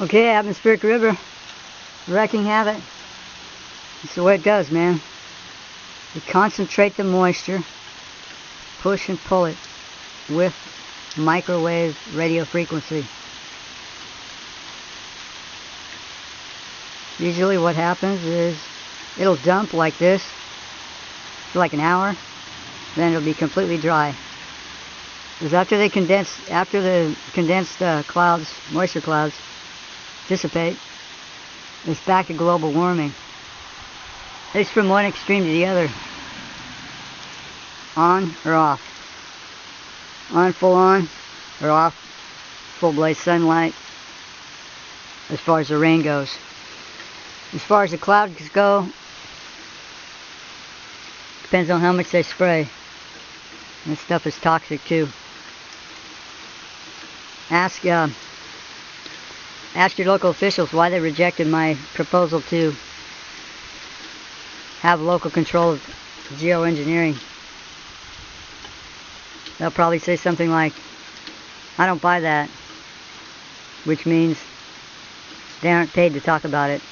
Okay, atmospheric river, wrecking havoc. That's the way it goes, man. You concentrate the moisture, push and pull it with microwave radio frequency. Usually what happens is it'll dump like this for like an hour, then it'll be completely dry. Because after the condensed clouds, moisture clouds, dissipate, it's back to global warming. It's from one extreme to the other. On or off. On full on or off full blaze sunlight as far as the rain goes. As far as the clouds go, depends on how much they spray. This stuff is toxic too. Ask your local officials why they rejected my proposal to have local control of geoengineering. They'll probably say something like, I don't buy that, which means they aren't paid to talk about it,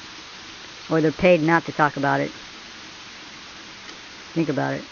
or they're paid not to talk about it. Think about it.